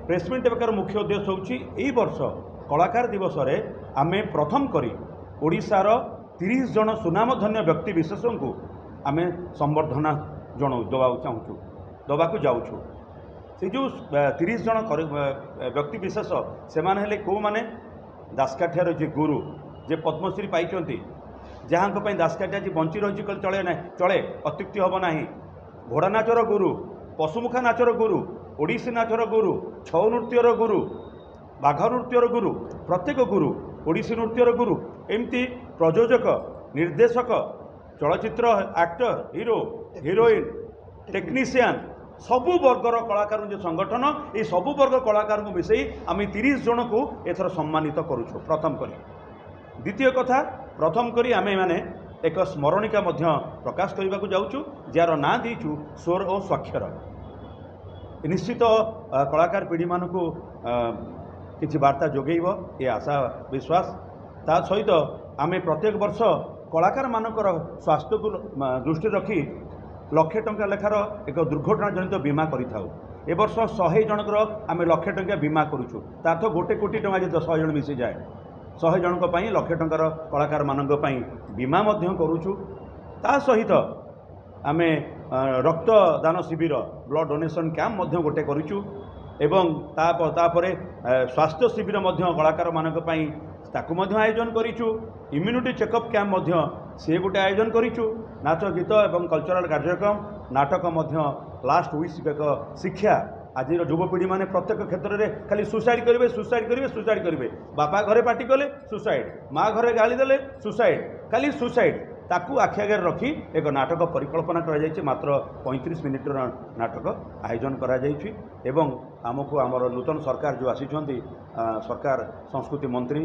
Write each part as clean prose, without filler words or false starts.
Press meet देवार मुख्य उद्देश्य होई वर्ष कलाकार दिवस रे आमे प्रथम करी ओडिशार 30 जन सुनामधन्य व्यक्ति विशेषों को आमे संबर्धना दवा चाहूँ दवा जाऊँ से जो 30 जन व्यक्ति विशेष से माने कौ माने दासकाठियार जे गुरु जे पद्मश्री पाई जहाँ दासकाठिया जी बंची रही चले ना चले अत्युक्ति हम ना घोड़ा नाचर गुरु पशुमुखा नाचर गुरु ओडिसी नाचर गुरु छौ नृत्यर गुरु बाघ नृत्यर गुरु प्रत्येक गुरु ओडिसी नृत्यर गुरु एमती प्रयोजक निर्देशक चलचित्र एक्टर हीरो हिरोइन टेक्नीशियन सबु वर्गर कलाकार जो संगठन ये सबु वर्ग कलाकार को मिसई आम 30 जन को एथर सम्मानित करुछु प्रथम करी। द्वितीय कथा प्रथम करी आमे माने एक स्मरणिका मध्य प्रकाश करने को जाऊँ जार ना दीचु स्वर और स्वाक्षर निश्चित कलाकार पीढ़ी मान को किसी वार्ता जोगेब ये आशा विश्वास ता सहित आमे प्रत्येक वर्ष कलाकार मानकर स्वास्थ्य को दृष्टि रखी लक्षे टंका लेखार एक दुर्घटना जनित बीमा करिथाउ ए वर्ष 100 जनकर आम लक्षे टंका बीमा करुचु तार तो 1 कोटी टंका जो 100 जन मिसी जाए 100 जनक लक्षे टंकार कलाकार मानक बीमा करुचु ता सहित आमे रक्तदान शिविर ब्लड डोनेशन कैंप गोटे करुचु एवं तापर स्वास्थ्य शिविर कलाकार मानक ताकू आयोजन करिचु इम्यूनिटी चेकअप कैंप सी गोटे आयोजन करिचु नाच गीत एवं कल्चरल कार्यक्रम नाटक लास्ट विश एक शिक्षा आज युवपीढ़ी मैंने प्रत्येक क्षेत्र में खाली सुसाइड करेंगे सुसाइड करेंगे सुसाइड करेंगे बापा घरे पार्टी कले सुसाइड माँ घरे गाली देले सुसाइड खाली सुसाइड ताकू आखि आगे रखी एक नाटक परिकल्पना कर मात्र 35 मिनिट नाटक आयोजन कर आमको आमर नूतन सरकार जो आसी सरकार संस्कृति मंत्री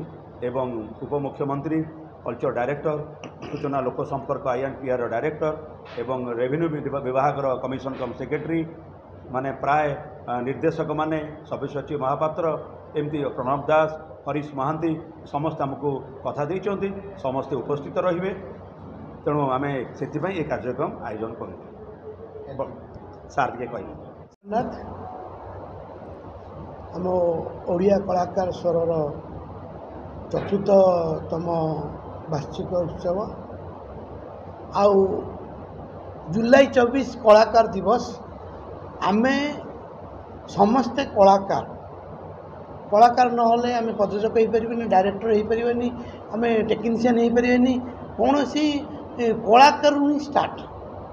एवं उपमुख्यमंत्री कल्चर डायरेक्टर सूचना लोक संपर्क INPR डायरेक्टर एवं रेवेन्यू विभाग कमिशन कम सेक्रेटरी माने प्राय निर्देशक माने सब्यसाची महापात्र एमती प्रणव दास हरीश महांती समस्त आमको कथा देइचंती समस्ते उपस्थित रहिबे तेणु आम से कार्यक्रम आयोजन कर सार टे कह आम ओडिया कलाकार स्वर चतुर्थतम वार्षिक उत्सव आउ जुलाई 24 कलाकार दिवस आमे समस्ते कलाकार कलाकार नहले आमे प्रयोजक हो पारे डायरेक्टर हो पारे आम टेक्नीशियन हो पारे कौन सी कलाकार ही स्टार्ट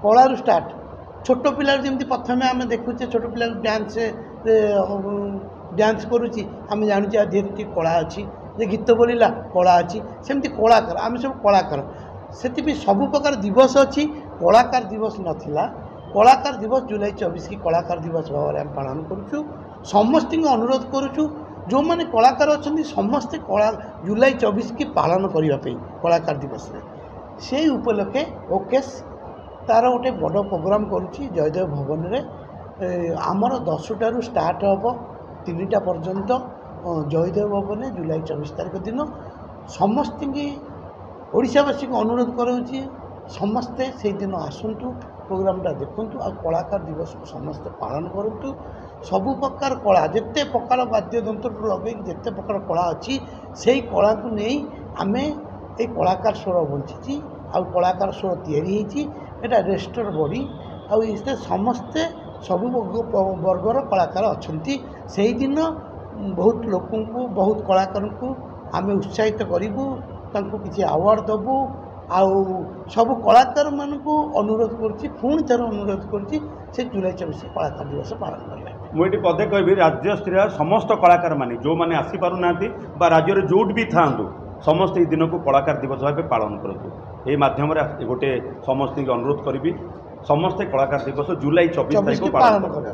कलारू स्टार्ट छोट पिला जमी प्रथम आम देखुचे छोट पिला डांस करुच्ची आम जानूचे धीरे कला अच्छी गीत बोलिला कला अच्छी सेमती कलाकार आम सब कलाकार से सब प्रकार दिवस अच्छी कलाकार दिवस नाला कलाकार दिवस जुलाई 24 की कलाकार दिवस भाव में पालन करुचु समस्त अनुरोध करुचु जो मैंने कलाकार अच्छा समस्ते कला जुलाई 24 की पालन करने कलाकार दिवस में से उपलक्षे ओकेश तार गोटे बड़ प्रोग्राम करुच्ची जयदेव भवन में आमर 10टारू स्टार्ट हम 3टा पर्यंत जयदेव भवन जुलाई 24 तारीख दिन समस्त ओडिशावासी को अनुरोध करुच्ची समस्ते से दिन आसतु प्रोग्रामटा देखु आ कलाकार दिवस को समस्ते पालन करूँ सबु प्रकार कला जिते प्रकार वाद्ययंत्र लगे जिते प्रकार कला अच्छी से कला को नहीं आमे ये कलाकार स्वर बंची आ कलाकार स्वर या रेजिस्टर बॉडी आ समस्ते सबु वर्गर कलाकार अच्छा से दिन बहुत लोक बहुत कलाकार को आम उत्साहित करूँ किसी अवार्ड देवु आउ सब कलाकार मान को अनुरोध करुँची पुणी थर अनुरोध करुँची से जुलाई 24 कलाकार दिवस पालन करेंगे मुझे पदे कहि राज्य स्तर समस्त कलाकार माने जो मैंने आसीपार ना राज्य जोट भी था समस्त दिन को कलाकार दिवस भाव पालन करूँ ये मध्यम गोटे समस्त अनुरोध करी समस्ते कलाकार दिवस जुलाई 24 तारीख को पालन करें।